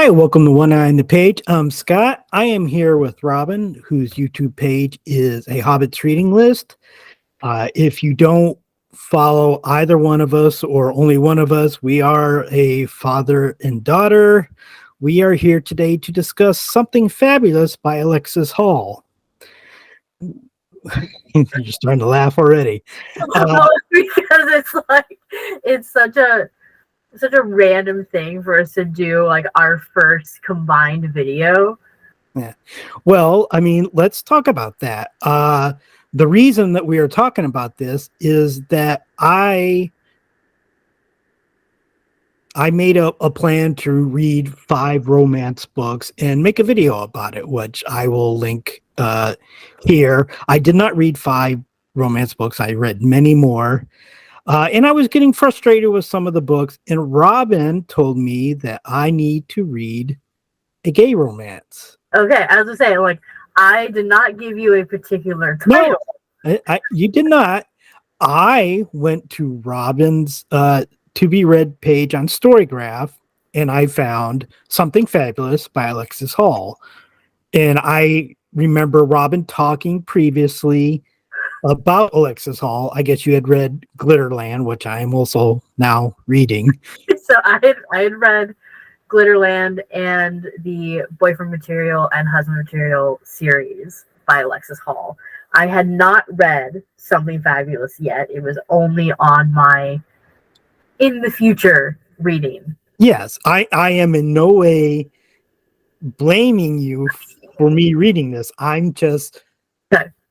Hi, welcome to One Eye on the Page. I'm Scott. I am here with Robyn, whose YouTube page is a Hobbit's reading list. If you don't follow either one of us or only one of us, we are a father and daughter. We are here today to discuss Something Fabulous by Alexis Hall. You're starting to laugh already. Well, because it's such a random thing for us to do, like our first combined video. Yeah. Well, I mean, let's talk about that. The reason that we are talking about this is that I made a plan to read 5 romance books and make a video about it, which I will link here. I did not read 5 romance books. I read many more. And I was getting frustrated with some of the books. And Robyn told me that I need to read a gay romance. Okay, as I say, like, I did not give you a particular title. No, you did not. I went to Robyn's to be read page on Storygraph, and I found Something Fabulous by Alexis Hall. And I remember Robyn talking previously about Alexis Hall. I guess you had read Glitterland, which I am also now reading. So I had read Glitterland and the Boyfriend Material and Husband Material series by Alexis Hall. I had not read Something Fabulous yet. It was only on my in the future reading. Yes, I am in no way blaming you for me reading this. I'm just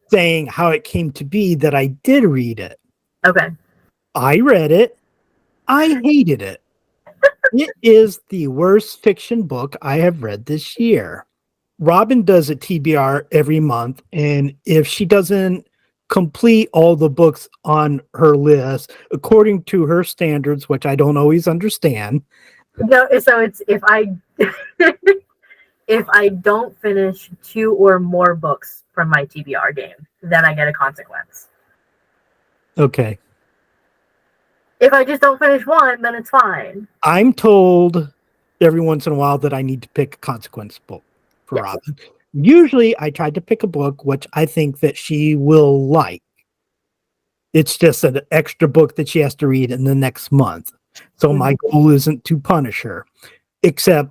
saying how it came to be that I did read it. Okay. I read it. I hated it. It is the worst fiction book I have read this year. Robyn does a TBR every month, and if she doesn't complete all the books on her list according to her standards, which I don't always understand. No, so it's if I if I don't finish 2 or more books from my TBR game, then I get a consequence. Okay. If I just don't finish 1, then it's fine. I'm told every once in a while that I need to pick a consequence book for Robyn. Usually I try to pick a book which I think that she will like. It's just an extra book that she has to read in the next month. So my goal isn't to punish her. Except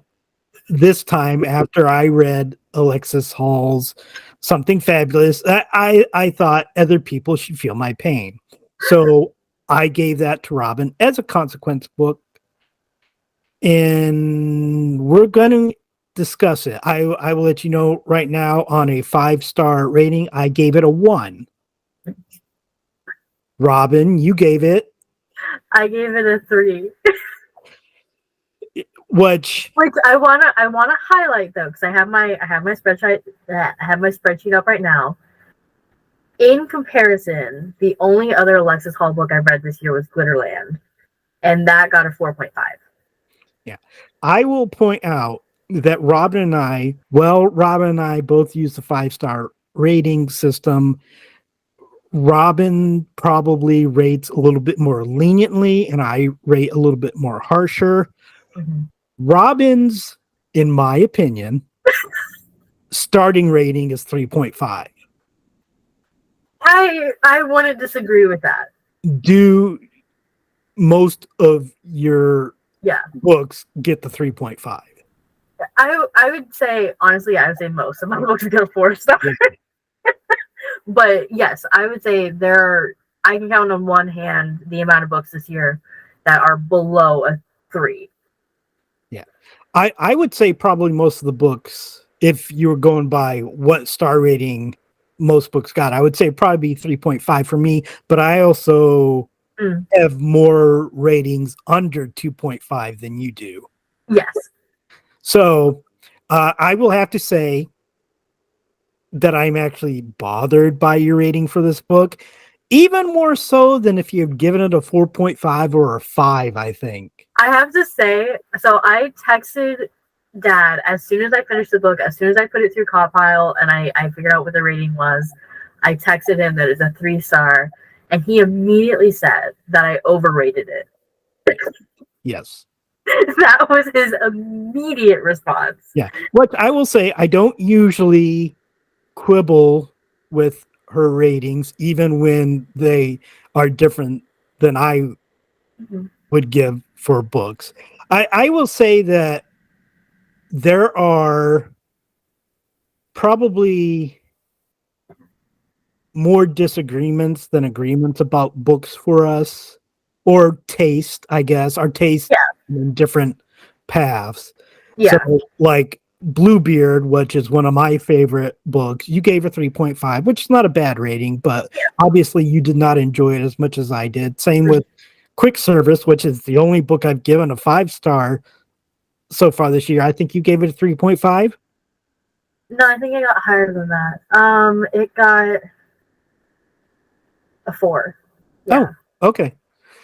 this time, after I read Alexis Hall's Something Fabulous, I thought other people should feel my pain. So I gave that to Robyn as a consequence book. And we're going to discuss it. I will let you know right now on a 5-star rating, I gave it a 1. Robyn, you gave it? I gave it a 3. Which I wanna highlight though, because I have my spreadsheet up right now. In comparison, the only other Alexis Hall book I've read this year was Glitterland, and that got a 4.5. Yeah, I will point out that Robyn and I both use the 5-star rating system. Robyn probably rates a little bit more leniently, and I rate a little bit more harsher. Mm-hmm. Robyn's, in my opinion, starting rating is 3.5. I want to disagree with that. Do most of your books get the 3.5? I would say, honestly, I would say most of my books get a 4-star. But yes, I would say I can count on one hand the amount of books this year that are below a 3. Yeah. I would say probably most of the books, if you were going by what star rating most books got, I would say probably be 3.5 for me, but I also have more ratings under 2.5 than you do. Yes. So I will have to say that I'm actually bothered by your rating for this book, even more so than if you had given it a 4.5 or a 5, I think. I have to say, so I texted Dad as soon as I finished the book, as soon as I put it through Compile and I figured out what the rating was. I texted him that it's a 3-star, and he immediately said that I overrated it. Yes. That was his immediate response. Yeah. What I will say, I don't usually quibble with her ratings, even when they are different than I Mhm. would give for books. I will say that there are probably more disagreements than agreements about books for us, or taste, I guess. Our taste Yeah, in different paths. So, yeah, like Bluebeard, which is one of my favorite books, you gave a 3.5, which is not a bad rating, but yeah. obviously you did not enjoy it as much as I did. Same For with Quick Service, which is the only book I've given a 5-star so far this year. I think you gave it a 3.5. No, I think it got higher than that. It got a 4. Oh, Yeah, okay.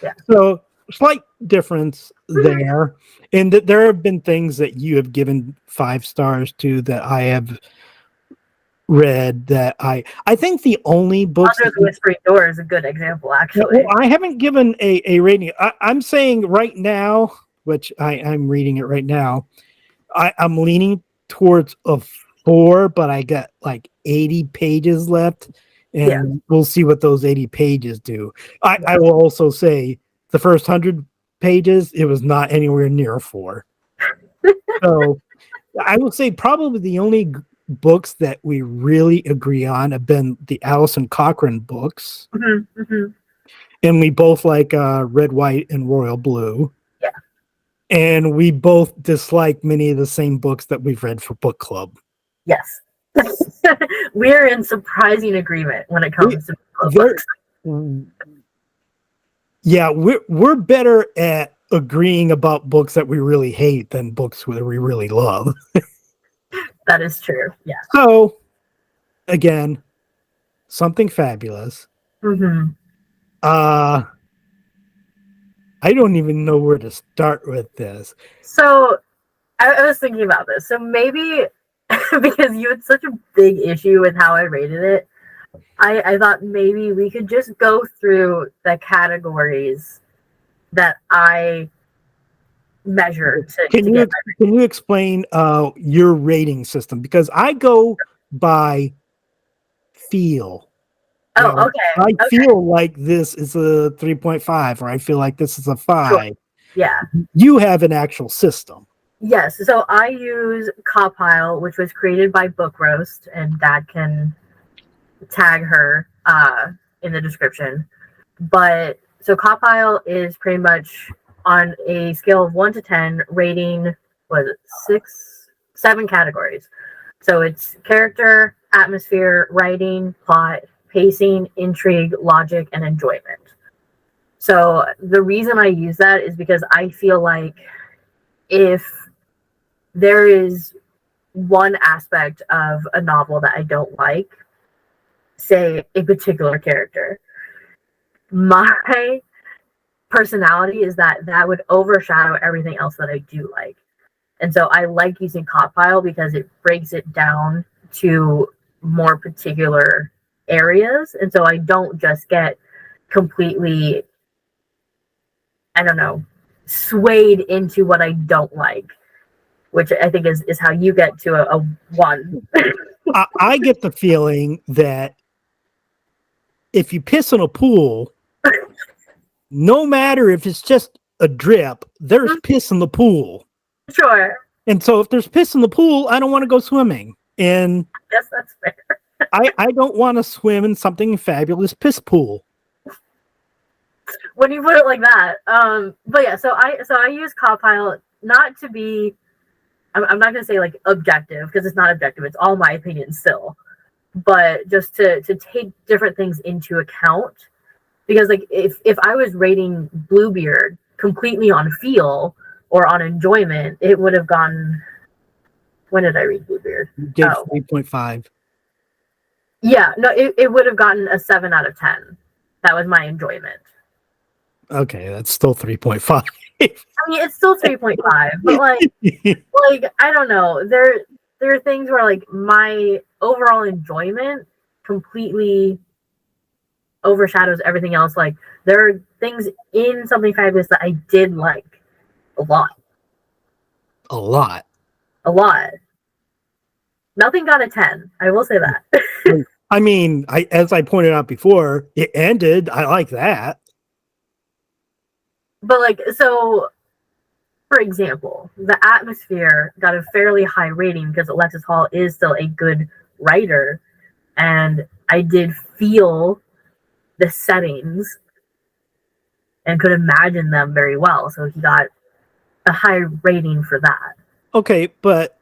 yeah. So slight difference Mhm. there. And that there have been things that you have given 5 stars to that I have read that I think the only books Under that the Whispering Door is a good example, well, actually. I haven't given a rating. I'm saying right now, which I'm reading it right now, I'm leaning towards a 4, but I got like 80 pages left, Yeah, and we'll see what those 80 pages do. yeah. I will also say the first 100 pages, it was not anywhere near a 4. So I will say probably the only books that we really agree on have been the Allison Cochran books, Mhm, mhm. and we both like Red, White, and Royal Blue. Yeah. And we both dislike many of the same books that we've read for book club. Yes. We're in surprising agreement when it We comes to there, books. yeah, we're better at agreeing about books that we really hate than books that we really love. That is true. Yeah. So again, something fabulous. Hmm. Uh I don't even know where to start with this. So I was thinking about this. So maybe because you had such a big issue with how I rated it, I thought maybe we could just go through the categories that I measured to Can get you can you explain your rating system? Because I go by feel. my. You Oh, know, okay. I Okay. feel like this is a 3.5, or I feel like this is a Sure. 5. Yeah. You have an actual system. Yes. So I use Copile, which was created by Book Roast, and Dad can tag her in the description. But so Copile is pretty much on a scale of 1 to 10, rating was it 7 categories. So it's character, atmosphere, writing, plot, pacing, intrigue, logic, and enjoyment. So the reason I use that is because I feel like if there is one aspect of a novel that I don't like, say a particular character, my personality is that that would overshadow everything else that I do like. And so I like using Copile because it breaks it down to more particular areas. And so I don't just get completely, I don't know, swayed into what I don't like, which I think is how you get to a 1. I get the feeling that if you piss in a pool, no matter if it's just a drip, there's piss in the pool. Sure. And so if there's piss in the pool, I don't want to go swimming. And Yes, that's fair. I don't want to swim in something fabulous piss pool. When you put it like that. But yeah, so I use Copilot not to be. I'm not gonna say like objective because it's not objective. It's all my opinion still, but just to take different things into account. Because like if I was rating Bluebeard completely on feel or on enjoyment, it would have gone. When did I read Bluebeard? You gave Oh, 3.5. yeah, no, it would have gotten a 7 out of 10. That was my enjoyment. Okay, that's still 3.5. I mean, it's still 3.5, but like I don't know. There are things where like my overall enjoyment completely overshadows everything else. Like there are things in Something Fabulous that I did like a lot. a lot. A lot. Nothing got a 10. I will say that. I mean, as I pointed out before, it ended. I like that. But like, so for example, the atmosphere got a fairly high rating because Alexis Hall is still a good writer, and I did feel the settings and could imagine them very well. So he got a high rating for that. Okay, but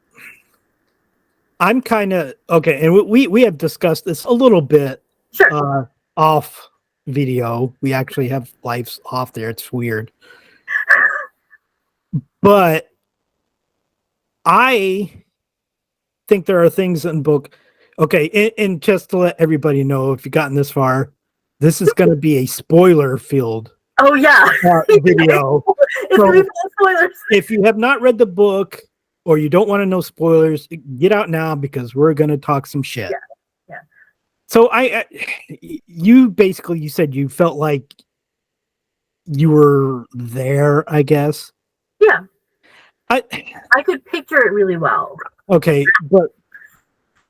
I'm kind of okay, and we have discussed this a little bit Sure. Off video. We actually have lives off there. It's weird. But I think there are things in the book. Okay, and just to let everybody know, if you've gotten this far, this is going to be a spoiler-filled Oh yeah. video. It's gonna be full of spoilers. If you have not read the book or you don't want to know spoilers, get out now because we're going to talk some shit. Yeah. So you said you felt like you were there, I guess. Yeah. I could picture it really well. Okay, but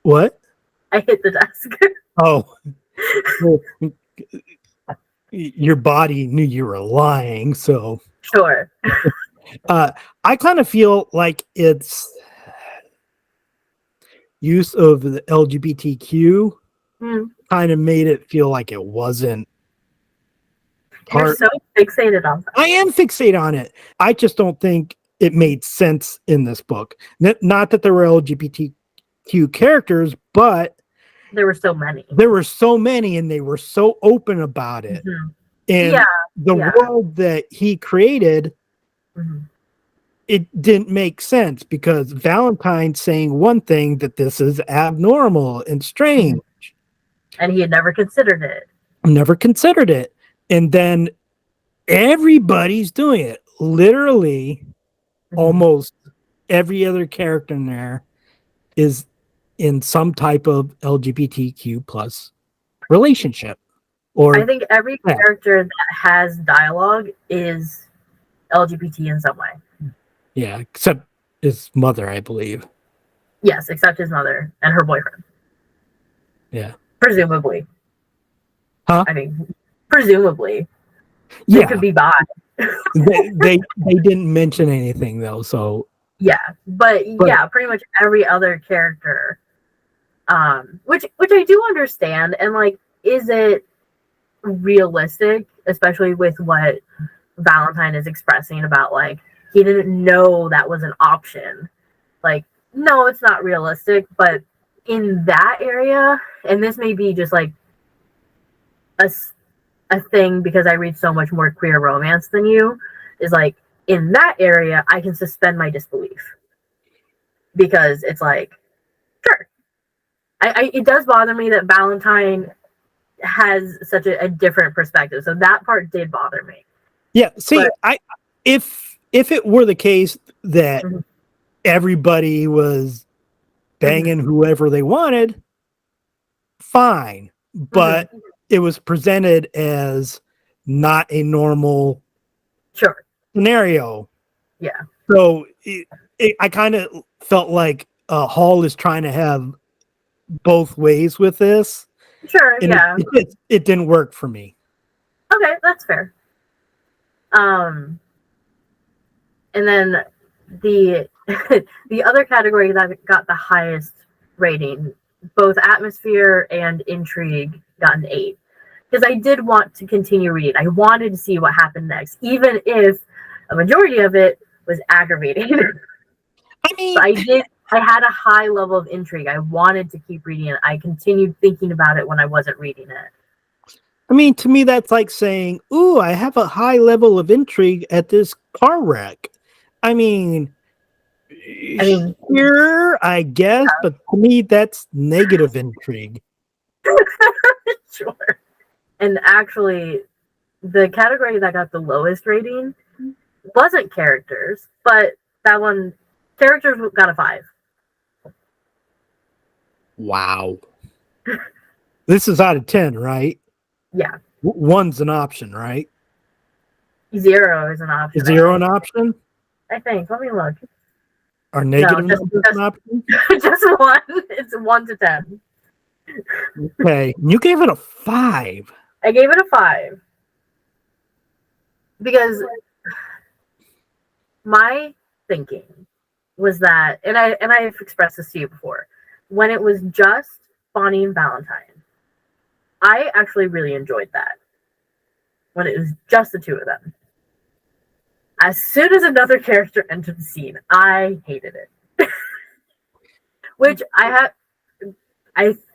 what? I hit the desk. Oh. Well, your body knew you were lying, so Sure. I kind of feel like it's use of the LGBTQ kind of made it feel like it wasn't You're so fixated on that. I am fixated on it. I just don't think it made sense in this book. Not that there were LGBTQ characters, but there were so many. There were so many, and they were so open about it. Mm-hmm. And the world that he created, it didn't make sense because Valentine's saying one thing that this is abnormal and strange. And he had never considered it. Never considered it. And then everybody's doing it. Literally, almost every other character in there is in some type of LGBTQ plus relationship. Or I think every character that has dialogue is LGBT in some way. Yeah, except his mother, I believe. Yes, except his mother and her boyfriend. Yeah. Presumably. Huh? I mean, presumably. Yeah. They could be bi. they didn't mention anything though, so yeah, but yeah, pretty much every other character, which I do understand, and like, is it realistic, especially with what Valentine is expressing about like he didn't know that was an option? Like, no, it's not realistic, but in that area, and this may be just like a thing because I read so much more queer romance than you, is like in that area I can suspend my disbelief because it's like, sure, it does bother me that Valentine has such a different perspective, so that part did bother me. Yeah, see, but, if it were the case that everybody was banging whoever they wanted, fine, but it was presented as not a normal scenario. Yeah. So I kind of felt like Hall is trying to have both ways with this. Sure, and yeah. It didn't work for me. Okay, that's fair. And then the the other category that got the highest rating, both atmosphere and intrigue, got an 8. Because I did want to continue reading. I wanted to see what happened next, even if a majority of it was aggravating. I mean, so I had a high level of intrigue. I wanted to keep reading it. I continued thinking about it when I wasn't reading it. I mean, to me, that's like saying, ooh, I have a high level of intrigue at this car wreck. I mean, sure, I guess, but to me, that's negative intrigue. Sure. And actually, the category that got the lowest rating wasn't characters, but that one, characters got a 5. Wow. This is out of 10, right? Yeah. 1's an option, right? 0 is an option. Is 0 an option? I think. Let me look. Are negative No, numbers an option? just 1. It's 1 to 10. Okay, you gave it a 5. I gave it a 5 because my thinking was that, and I've expressed this to you before, when it was just Bonnie and Valentine, I actually really enjoyed that. When it was just the two of them. As soon as another character entered the scene, I hated it. Which I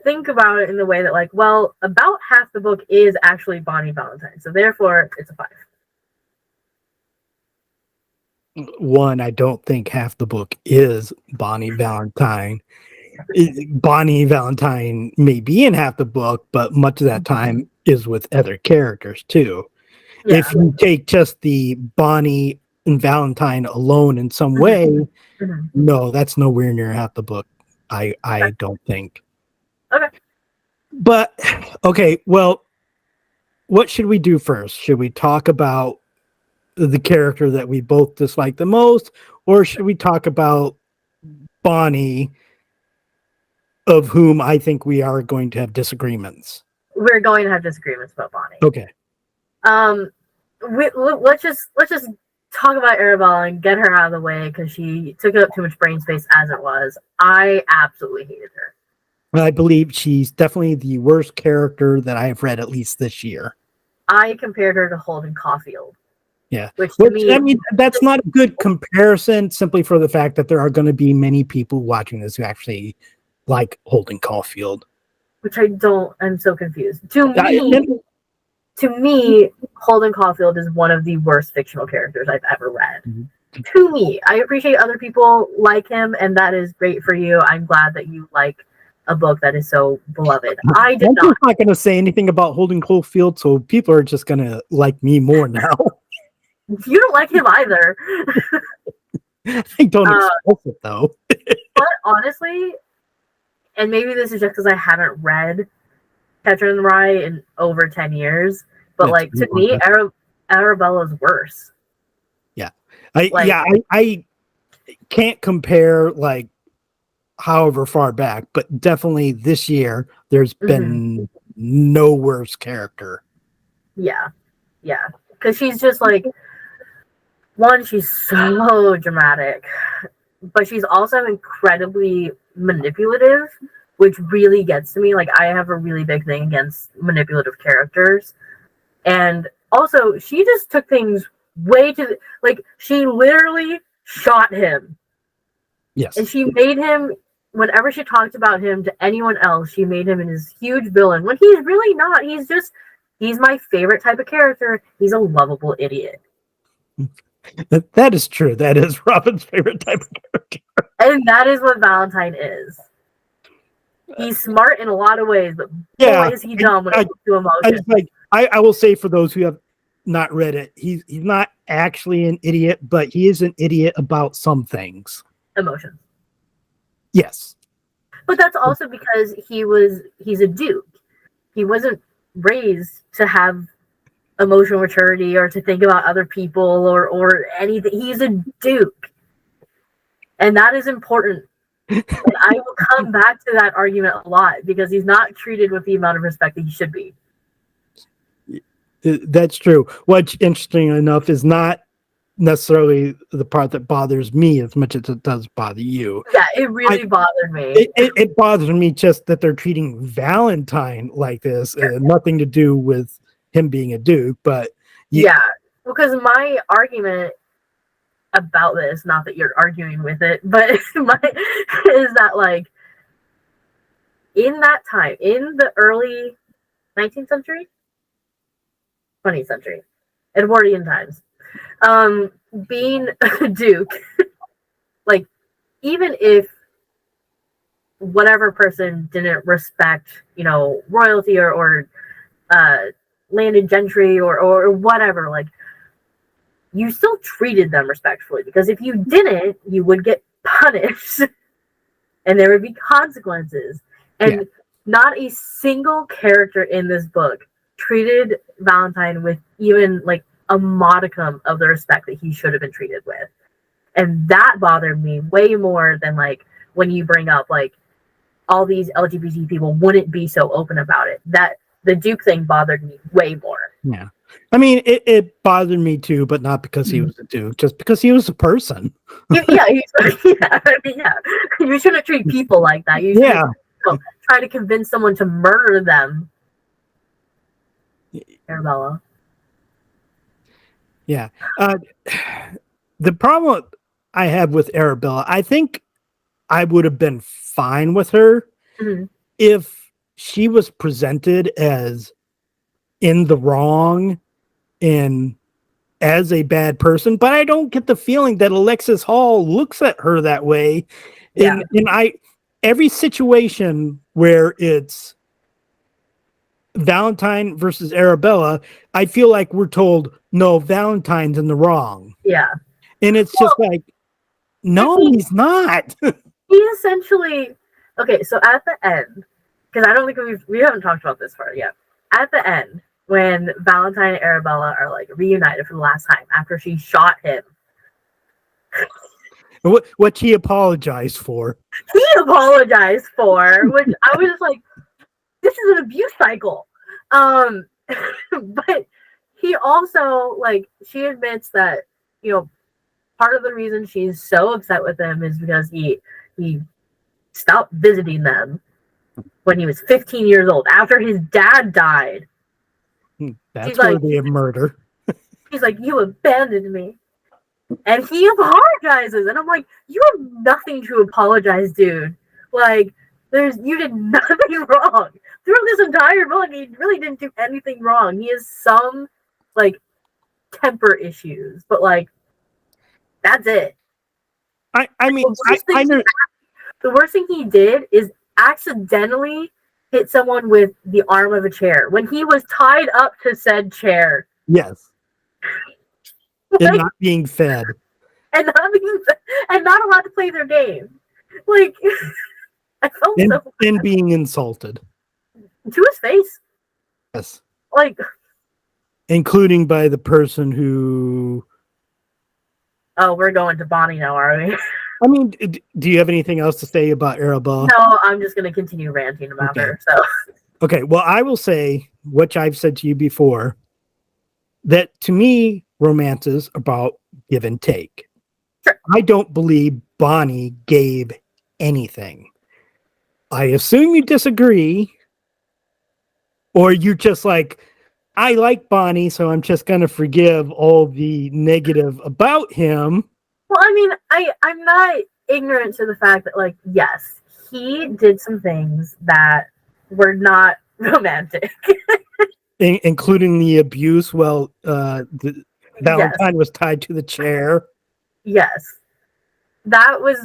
think about it in the way that, like, well, about half the book is actually Bonnie Valentine, so therefore it's a 5. One, I don't think half the book is Bonnie Valentine. Bonnie Valentine may be in half the book, but much of that time is with other characters too. Yeah. If you take just the Bonnie and Valentine alone in some way, Mm-hmm. no, that's nowhere near half the book. I don't think. Okay. But okay, well, what should we do first? Should we talk about the character that we both dislike the most, or should we talk about Bonnie, of whom I think we are going to have disagreements? We're going to have disagreements about Bonnie. Okay. Let's just talk about Arabella and get her out of the way because she took up too much brain space as it was. I absolutely hated her. I believe she's definitely the worst character that I have read, at least this year. I compared her to Holden Caulfield. Yeah. Which to me, I mean, that's not a good comparison simply for the fact that there are going to be many people watching this who actually like Holden Caulfield. Which I don't, I'm so confused. To me, Holden Caulfield is one of the worst fictional characters I've ever read. Mm-hmm. To me, I appreciate other people like him, and that is great for you. I'm glad that you like a book that is so beloved. I did not. I'm not going to say anything about Holden Caulfield, so people are just going to like me more now. You don't like him either. I don't express it, though. But honestly, and maybe this is just because I haven't read Catcher in the Rye in over 10 years, but that's like to me, Arabella's worse. Yeah. I can't compare like however far back, but definitely this year there's been no worse character. Yeah. Because she's just like, one, she's so dramatic, but she's also incredibly manipulative, which really gets to me. Like, I have a really big thing against manipulative characters. And also, she just took things way to, like, she literally shot him. Yes. And she made him, whenever she talked about him to anyone else, she made him this huge villain, when he's really not. He's my favorite type of character. He's a lovable idiot. That is true. That is Robyn's favorite type of character. And that is what Valentine is. He's smart in a lot of ways, but boy, is he dumb when it comes to emotion. I will say, for those who have not read it, he's not actually an idiot, but he is an idiot about some things. Emotions. Yes. But that's also because he's a duke. He wasn't raised to have emotional maturity or to think about other people or anything. He's a duke. And that is important. And I will come back to that argument a lot because he's not treated with the amount of respect that he should be. That's true. What's interesting enough is not necessarily the part that bothers me as much as it does bother you. Yeah, it really bothered me. It bothers me just that they're treating Valentine like this. Nothing to do with him being a duke, but because my argument about this, not that you're arguing with it, but is that, like, in that time, in the early 19th century, 20th century, Edwardian times, being a duke, like, even if whatever person didn't respect, royalty or landed gentry or whatever, like, you still treated them respectfully, because if you didn't, you would get punished and there would be consequences. And not a single character in this book treated Valentine with even like a modicum of the respect that he should have been treated with. And that bothered me way more than like when you bring up like all these LGBT people wouldn't be so open about it. That the Duke thing bothered me way more. Yeah. I mean, it bothered me too, but not because he was a Duke, just because he was a person. Yeah, I mean, yeah. You shouldn't treat people like that. You shouldn't try to convince someone to murder them. Arabella. Yeah. The problem I have with Arabella, I think I would have been fine with her if she was presented as in the wrong and as a bad person, but I don't get the feeling that Alexis Hall looks at her that way. Yeah. And every situation where it's Valentine versus Arabella, I feel like we're told, no, Valentine's in the wrong. Yeah. And it's just like, no, he's not. He essentially, okay, so at the end, because I don't think we haven't talked about this part yet. At the end, when Valentine and Arabella are like reunited for the last time after she shot him. What he apologized for. He apologized for, which I was just like, this is an abuse cycle. But he also, like, she admits that, you know, part of the reason she's so upset with him is because he stopped visiting them when he was 15 years old, after his dad died. That's worthy of murder. He's like, you abandoned me. And he apologizes. And I'm like, you have nothing to apologize, dude. Like, you did nothing wrong. Throughout this entire book, he really didn't do anything wrong. He has some, like, temper issues. But, like, that's it. I mean, the worst thing he did is accidentally hit someone with the arm of a chair when he was tied up to said chair. Yes. Like, and not being fed. And not allowed to play their game. Like, I felt so bad. And being insulted. To his face. Yes. Like, including by the person who... Oh, we're going to Bonnie now, are we? I mean, do you have anything else to say about Arabella? No, I'm just going to continue ranting about her. So, okay, well, I will say, which I've said to you before, that to me, romance is about give and take. Sure. I don't believe Bonnie gave anything. I assume you disagree, or you're just like, I like Bonnie, so I'm just going to forgive all the negative about him. Well, I mean, I'm not ignorant to the fact that, like, yes, he did some things that were not romantic. Including the abuse. Well, Valentine was tied to the chair. Yes. That was...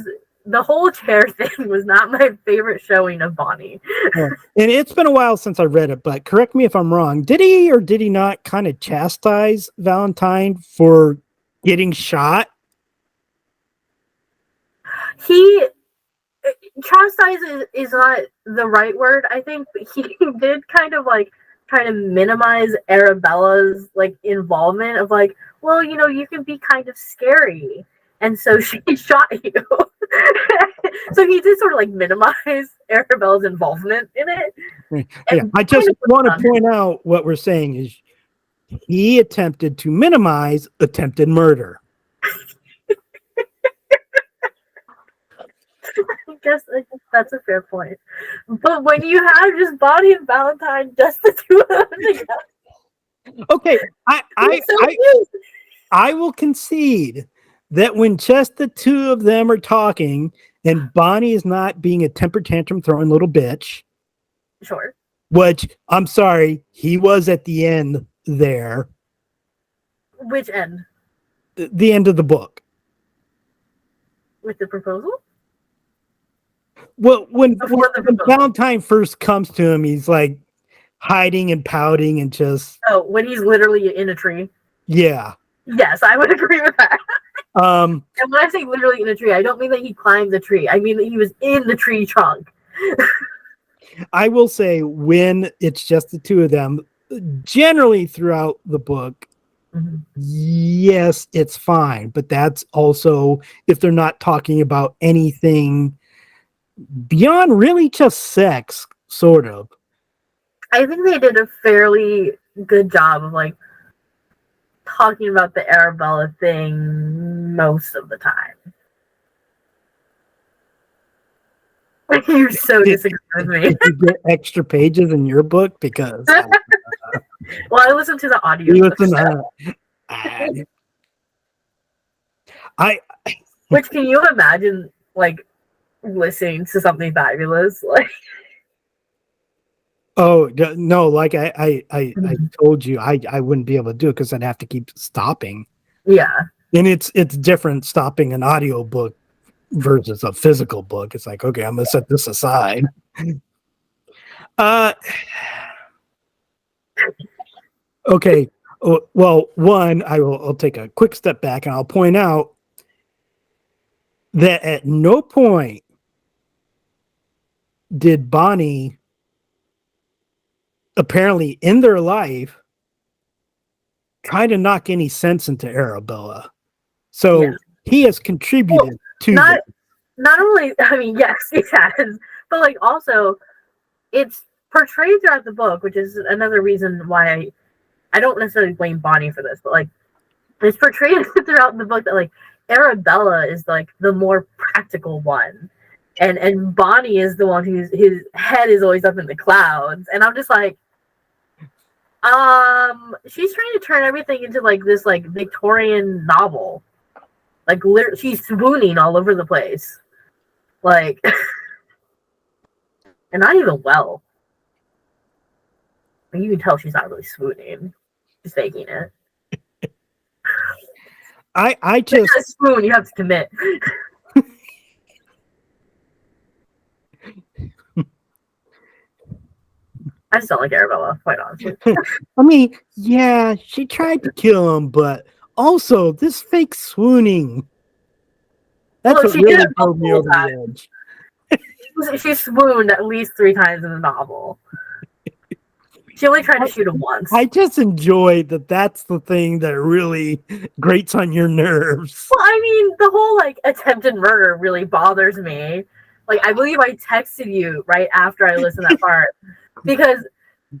The whole chair thing was not my favorite showing of Bonnie. And it's been a while since I read it, but correct me if I'm wrong. Did he or did he not kind of chastise Valentine for getting shot? Chastise is not the right word, I think, but he did kind of like try to minimize Arabella's like involvement of like, well, you know, you can be kind of scary. And so she shot you. So he did sort of like minimize Arabella's involvement in it. Yeah, I just want to point out what we're saying is he attempted to minimize attempted murder. I guess that's a fair point. But when you have just Bonnie and Valentine, just the two of them together. Okay, I will concede that when just the two of them are talking and Bonnie is not being a temper tantrum throwing little bitch. Sure. Which, I'm sorry, he was at the end there. Which end? The end of the book. With the proposal? Well, when Valentine first comes to him, he's like hiding and pouting and just... Oh, when he's literally in a tree? Yeah. Yes, I would agree with that. And when I say literally in a tree, I don't mean that he climbed the tree. I mean that he was in the tree trunk. I will say when it's just the two of them, generally throughout the book, yes, it's fine, but that's also if they're not talking about anything beyond really just sex, sort of. I think they did a fairly good job of like talking about the Arabella thing most of the time. You so disagree with me. Did you get extra pages in your book? Because Well, I listened to the audio. I Which can you imagine like listening to something fabulous? Like oh no, like I told you I wouldn't be able to do it because I'd have to keep stopping. yeah. And it's different stopping an audio book versus a physical book. It's like, okay, I'm gonna set this aside. Okay. Well, one, I'll take a quick step back and I'll point out that at no point did Bonnie apparently in their life try to knock any sense into Arabella. So he has contributed to not only, I mean, yes, it has, but like also it's portrayed throughout the book, which is another reason why I don't necessarily blame Bonnie for this, but like it's portrayed throughout the book that like Arabella is like the more practical one. And Bonnie is the one whose his head is always up in the clouds. And I'm just like, she's trying to turn everything into like this like Victorian novel. Like literally, she's swooning all over the place. Like and not even well. I mean, you can tell she's not really swooning. She's faking it. I just swoon, you have to commit. I just don't like Arabella, quite honestly. I mean, yeah, she tried to kill him, but also this fake swooning. That's what really drove me over the edge. She swooned at least 3 times in the novel. She only tried to shoot him once. I just enjoy that that's the thing that really grates on your nerves. Well, I mean, the whole like attempted murder really bothers me. Like, I believe I texted you right after I listened to that part. Because,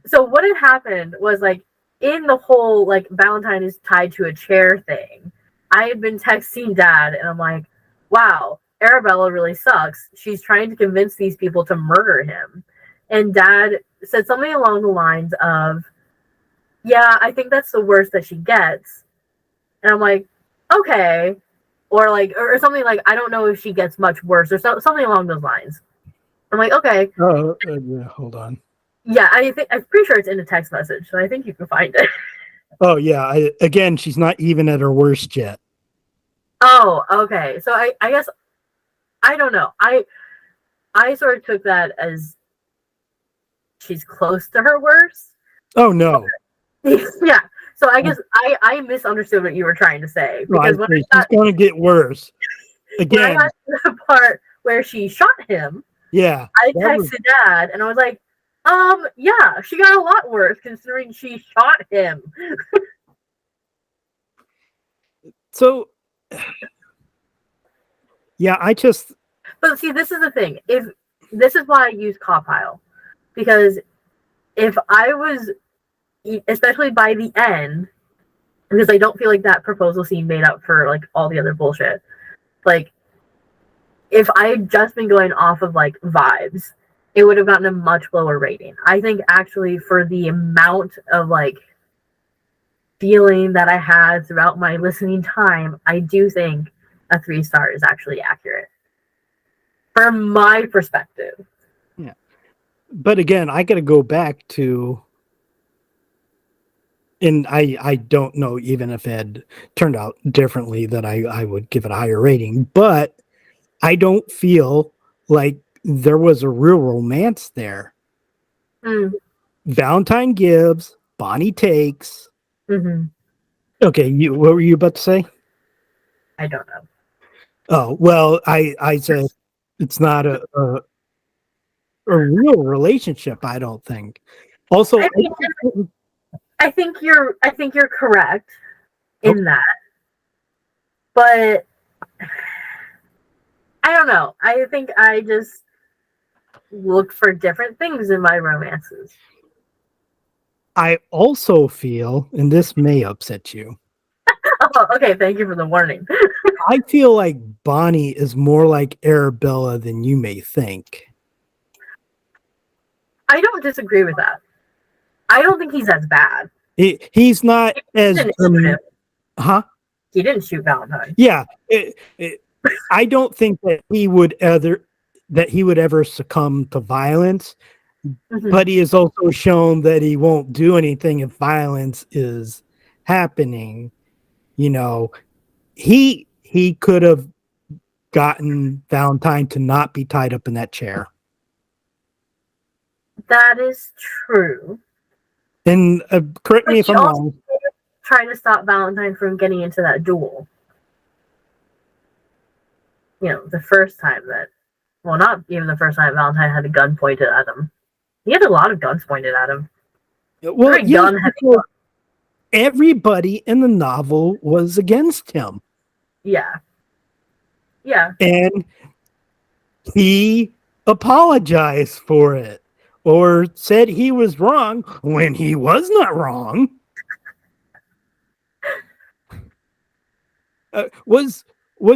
so what had happened was like, in the whole like Valentine is tied to a chair thing, I had been texting Dad and I'm like, wow, Arabella really sucks. She's trying to convince these people to murder him. And Dad said something along the lines of, yeah, I think that's the worst that she gets. And I'm like, okay. Or like, or something like, I don't know if she gets much worse or something along those lines. I'm like, okay. Oh, yeah, hold on. Yeah, I'm pretty sure it's in a text message, so I think you can find it. Oh yeah, again, she's not even at her worst yet. Oh, okay. So I guess I don't know. I sort of took that as she's close to her worst. Oh no. Yeah. So I guess I misunderstood what you were trying to say because she's going to get worse. Again, when I got to the part where she shot him. Yeah. I texted Dad and I was like, yeah, she got a lot worse considering she shot him. So, yeah, But see, this is the thing. This is why I use Copile, because if I was, especially by the end, because I don't feel like that proposal scene made up for like all the other bullshit. Like, if I had just been going off of like vibes, it would have gotten a much lower rating. I think actually for the amount of like feeling that I had throughout my listening time, I do think a 3-star is actually accurate from my perspective. Yeah. But again, I got to go back to, and I don't know even if it had turned out differently that I would give it a higher rating, but I don't feel like there was a real romance there. Valentine gives, Bonnie takes. Mm-hmm. Okay, what were you about to say? I don't know. Oh, well, I said it's not a real relationship, I don't think. Also, I think you're correct. in that. But I don't know. I think I just look for different things in my romances. I also feel, and this may upset you, Oh, okay, thank you for the warning. I feel like Bonnie is more like Arabella than you may think. I don't disagree with that. I don't think he's as bad. He's not as huh? He didn't shoot Valentine. Yeah, I don't think that he would ever succumb to violence, but he has also shown that he won't do anything if violence is happening. You know, he could have gotten Valentine to not be tied up in that chair. That is true. And correct me if I'm wrong. Trying to stop Valentine from getting into that duel. You know, the first time that, well, not even the first time Valentine had a gun pointed at him. He had a lot of guns pointed at him. Well, yes, everybody in the novel was against him. Yeah. Yeah. And he apologized for it or said he was wrong when he was not wrong. Was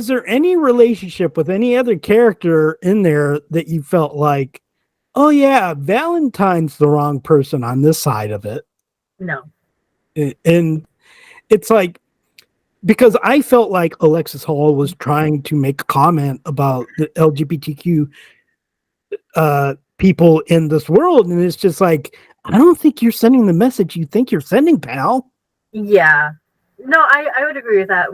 there any relationship with any other character in there that you felt like, oh yeah, Valentine's the wrong person on this side of it? No. And it's like, because I felt like Alexis Hall was trying to make a comment about the LGBTQ people in this world, and it's just like, I don't think you're sending the message you think you're sending, pal. Yeah. No, I would agree with that.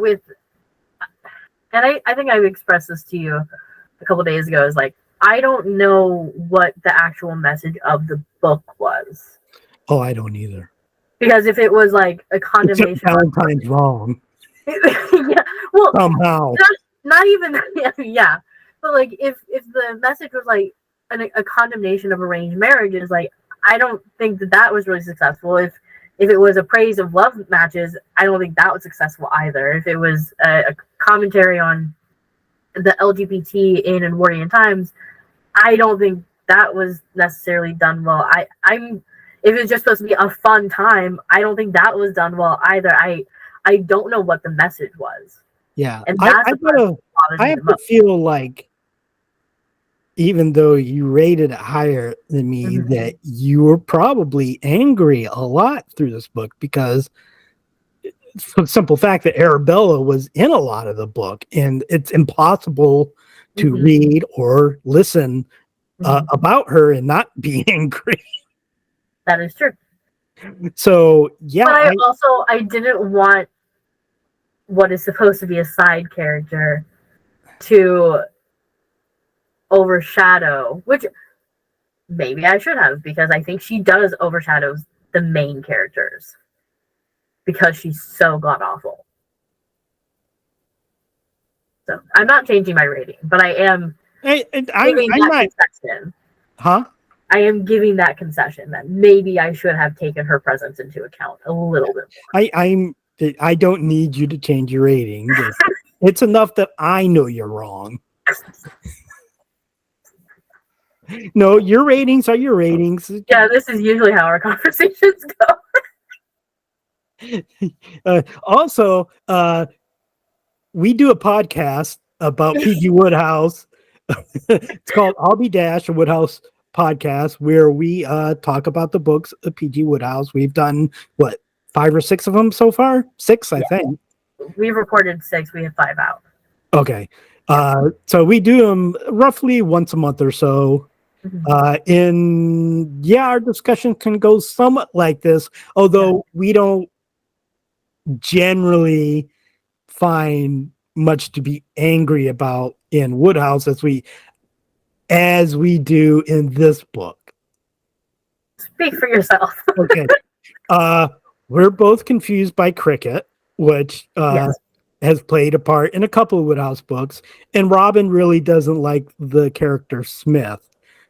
And I think I've expressed this to you a couple days ago, is like, I don't know what the actual message of the book was. Oh, I don't either. Because if it was like a condemnation, Valentine's wrong. Yeah, well, somehow. Not even, yeah. But like, if the message was like a condemnation of arranged marriages, like, I don't think that was really successful. If it was a praise of love matches, I don't think that was successful either. If it was a commentary on the LGBT in and warring times, I don't think that was necessarily done well. If it's just supposed to be a fun time, I don't think that was done well either. I don't know what the message was. Yeah, and that's I have to feel like, even though you rated it higher than me, that you were probably angry a lot through this book, because it's the simple fact that Arabella was in a lot of the book, and it's impossible to read or listen about her and not be angry. That is true. So, yeah. But I didn't want what is supposed to be a side character to overshadow, which maybe I should have, because I think she does overshadow the main characters because she's so god awful. So I'm not changing my rating, but I am giving that concession. Huh? I am giving that concession that maybe I should have taken her presence into account a little bit more. I don't need you to change your rating. It's enough that I know you're wrong. No, your ratings are your ratings. Yeah, this is usually how our conversations go. Also, we do a podcast about P.G. Wodehouse. It's called I'll Be Dash, a Wodehouse podcast, where we talk about the books of P.G. Wodehouse. We've done, 5 or 6 of them so far? 6, I think. We've recorded 6. We have 5 out. Okay. So we do them roughly once a month or so. Our discussion can go somewhat like this, although we don't generally find much to be angry about in Wodehouse as we do in this book. Speak for yourself. Okay. We're both confused by cricket, which has played a part in a couple of Wodehouse books, and Robyn really doesn't like the character Smith,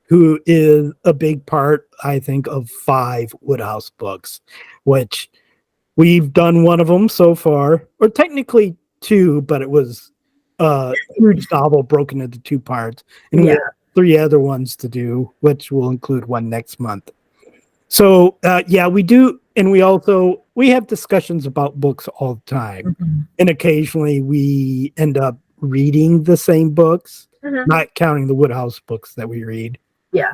who is a big part, I think, of 5 Wodehouse books, which We've done one of them so far, or technically two, but it was a huge novel broken into two parts, and we have 3 other ones to do, which will include one next month. So yeah, we do, and we have discussions about books all the time, and occasionally we end up reading the same books, not counting the Woodhouse books that we read. Yeah.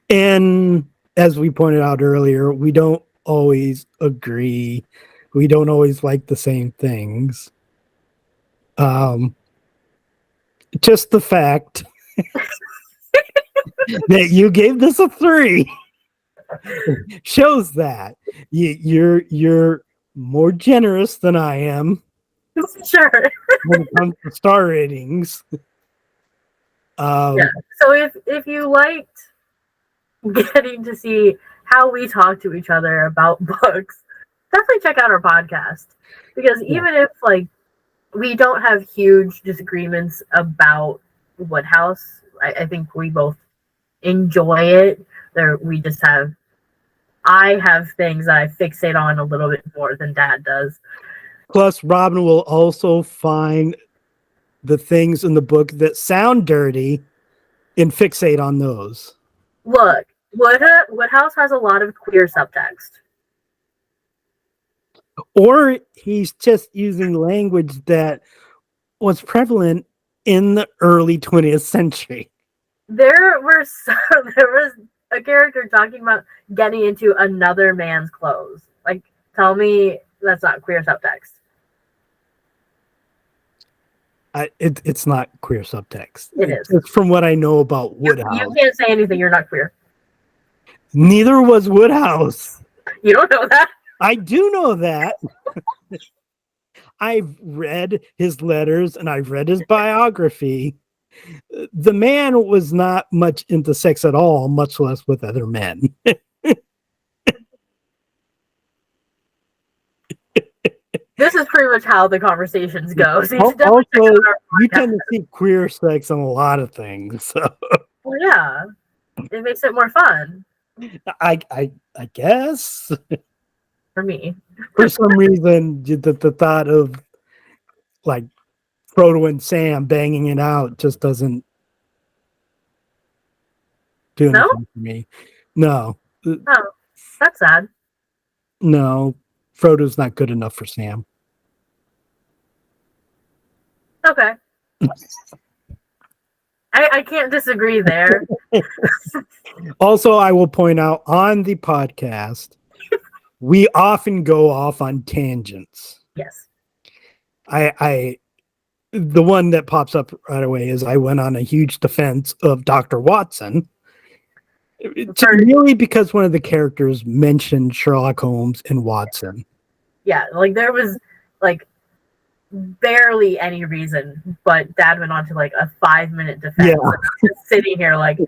And as we pointed out earlier, we don't always agree. We don't always like the same things. Just the fact that you gave this a 3 shows that you're more generous than I am. Sure. When it comes to star ratings. Yeah. So if you liked getting to see how we talk to each other about books, definitely check out our podcast, because even if like we don't have huge disagreements about Woodhouse, I think we both enjoy it. I have things that I fixate on a little bit more than Dad does. Plus, Robyn will also find the things in the book that sound dirty and fixate on those. Look, Woodhouse has a lot of queer subtext. Or he's just using language that was prevalent in the early 20th century. There was a character talking about getting into another man's clothes. Like, tell me that's not queer subtext. It's not queer subtext. It is. It's from what I know about Woodhouse. You can't say anything. You're not queer. Neither was Woodhouse. You don't know that? I do know that. I've read his letters and I've read his biography. The man was not much into sex at all, much less with other men. This is pretty much how the conversations go. So also, you tend to see queer sex on a lot of things. So. Well, yeah, it makes it more fun. I guess. For me. For some reason, the thought of like Frodo and Sam banging it out just doesn't do anything for me. No. Oh, that's sad. No, Frodo's not good enough for Sam. Okay. I can't disagree there. Also, I will point out on the podcast, we often go off on tangents. Yes. The one that pops up right away is I went on a huge defense of Dr. Watson. Really because one of the characters mentioned Sherlock Holmes and Watson. Yeah, like there was like barely any reason, but Dad went on to like a 5-minute defense. Yeah. Just sitting here like,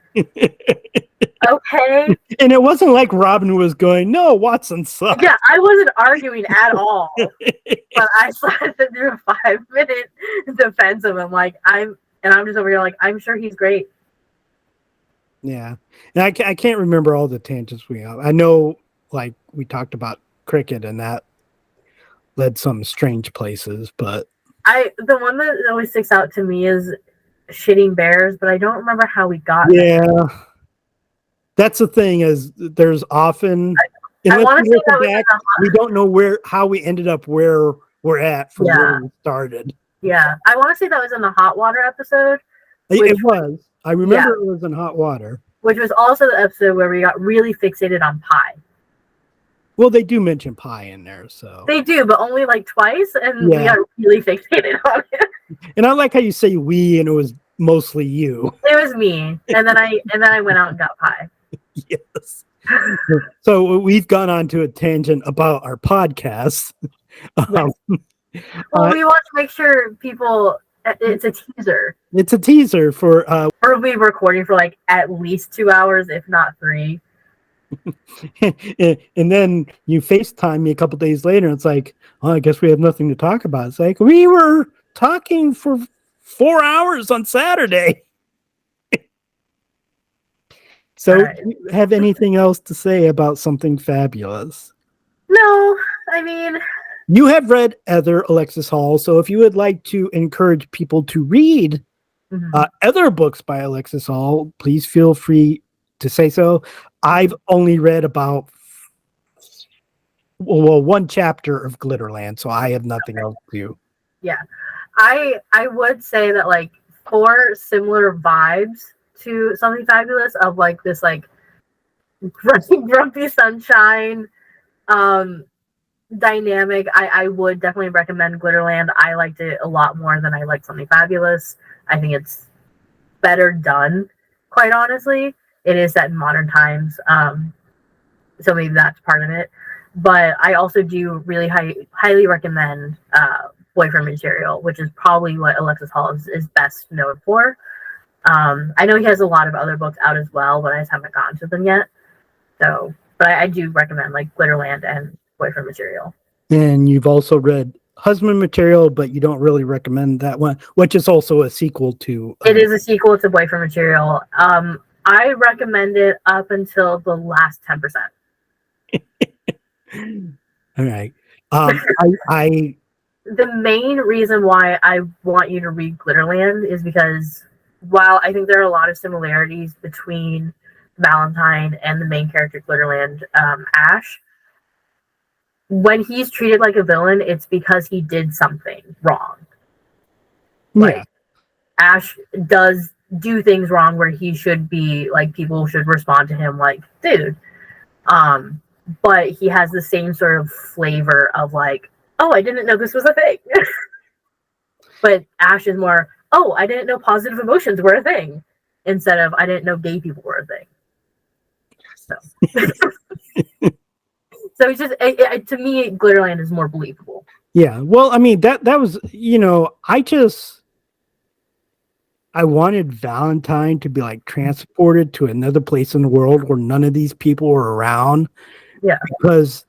okay. And it wasn't like Robyn was going, no, Watson sucks. Yeah, I wasn't arguing at all. But I started to do a 5-minute defense of him. Like I'm just over here like, I'm sure he's great. Yeah. And I can't remember all the tangents we have. I know like we talked about cricket and that led some strange places, but the one that always sticks out to me is shitting bears, but I don't remember how we got there. That's the thing is there's often I want to say that was we don't know how we ended up where we're at from where we started. Yeah. I want to say that was in the hot water episode. It was. I remember it was in hot water. Which was also the episode where we got really fixated on pie. Well, they do mention pie in there, so they do, but only like twice, and we got really fixated on it. And I like how you say we, and it was mostly you. It was me, and then I went out and got pie. Yes. So we've gone on to a tangent about our podcast. Yes. Well, we want to make sure people. It's a teaser. It's a teaser for. We'll be recording for like at least 2 hours, if not 3. And then you FaceTime me a couple days later, and it's like, oh, I guess we have nothing to talk about. It's like we were talking for 4 hours on Saturday. So, do you have anything else to say about Something Fabulous? No, I mean, You have read other Alexis Hall, so if you would like to encourage people to read other books by Alexis Hall, please feel free to say so. I've only read about one chapter of Glitterland, so I have nothing else to. yeah, I would say that like for similar vibes to Something Fabulous of like this like grumpy sunshine dynamic, I would definitely recommend Glitterland. I liked it a lot more than I liked Something Fabulous. I think it's better done, quite honestly. It is set in modern times, so maybe that's part of it. But I also do really highly recommend Boyfriend Material, which is probably what Alexis Hall is best known for. I know he has a lot of other books out as well, but I just haven't gotten to them yet. So, but I do recommend like Glitterland and Boyfriend Material. And you've also read Husband Material, but you don't really recommend that one, which is also a sequel to. It is a sequel to Boyfriend Material. I recommend it up until the last 10%. All right. I The main reason why I want you to read Glitterland is because while I think there are a lot of similarities between Valentine and the main character Glitterland, Ash, when he's treated like a villain, it's because he did something wrong. Like, Ash does do things wrong where he should be like, people should respond to him like, dude. But he has the same sort of flavor of like, oh, I didn't know this was a thing. But Ash is more, oh, I didn't know positive emotions were a thing, instead of I didn't know gay people were a thing. So, so it's just to me, Glitterland is more believable. Yeah, well, I mean that was, I wanted Valentine to be like transported to another place in the world where none of these people were around. Yeah, because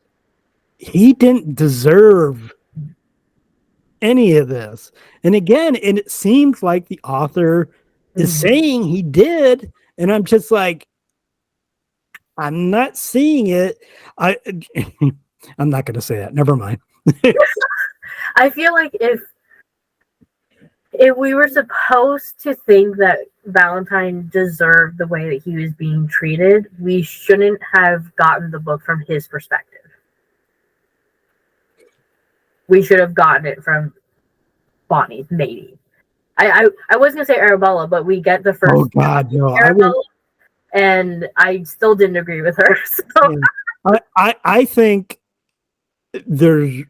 he didn't deserve any of this. And again, and it seems like the author is saying he did, and I'm just like, I'm not seeing it. I'm not going to say that. Never mind. I feel like if we were supposed to think that Valentine deserved the way that he was being treated, we shouldn't have gotten the book from his perspective. We should have gotten it from Bonnie, maybe. I was gonna say Arabella, but we get the first. Oh God, no! Arabella, and I still didn't agree with her. So. Yeah. I think there's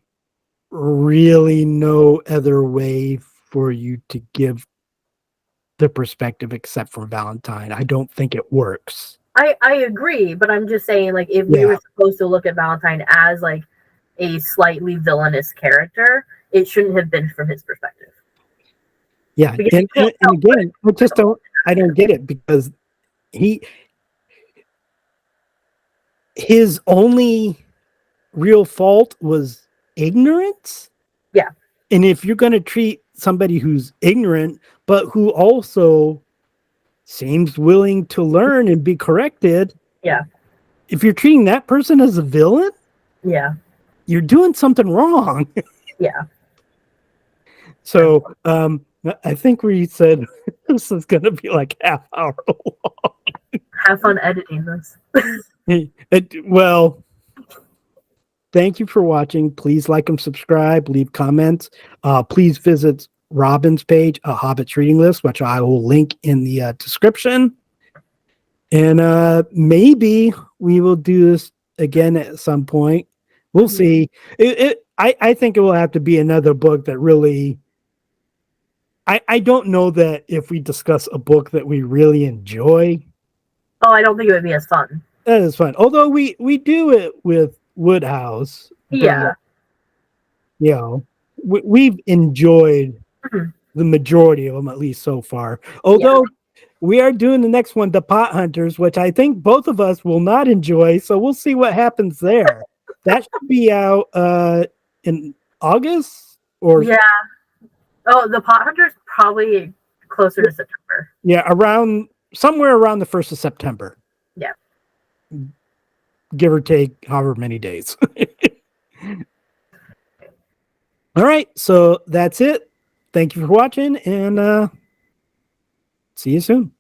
really no other way for you to give the perspective except for Valentine. I don't think it works. I agree, but I'm just saying, like, if we were supposed to look at Valentine as like a slightly villainous character, it shouldn't have been from his perspective. Yeah, and again, I don't get it, because his only real fault was ignorance. Yeah. And if you're going to treat somebody who's ignorant, but who also seems willing to learn and be corrected. Yeah. If you're treating that person as a villain, yeah, you're doing something wrong. Yeah. So, I think we said this is going to be like half hour long. Have fun editing this. Well, thank you for watching. Please like and subscribe, leave comments. Please visit Robyn's page, a Hobbit's reading list, which I will link in the description. And maybe we will do this again at some point. We'll see. I think it will have to be another book that really. I don't know that if we discuss a book that we really enjoy. Oh, I don't think it would be as fun. That is fun. Although we do it with Woodhouse. Yeah. We've enjoyed the majority of them, at least so far. Although we are doing the next one, The Pot Hunters, which I think both of us will not enjoy. So we'll see what happens there. That should be out in August or. Yeah. Oh, The Pot Hunters probably closer to September. Yeah, somewhere around the 1st of September. Yeah. Give or take however many days. All right, so that's it. Thank you for watching, and see you soon.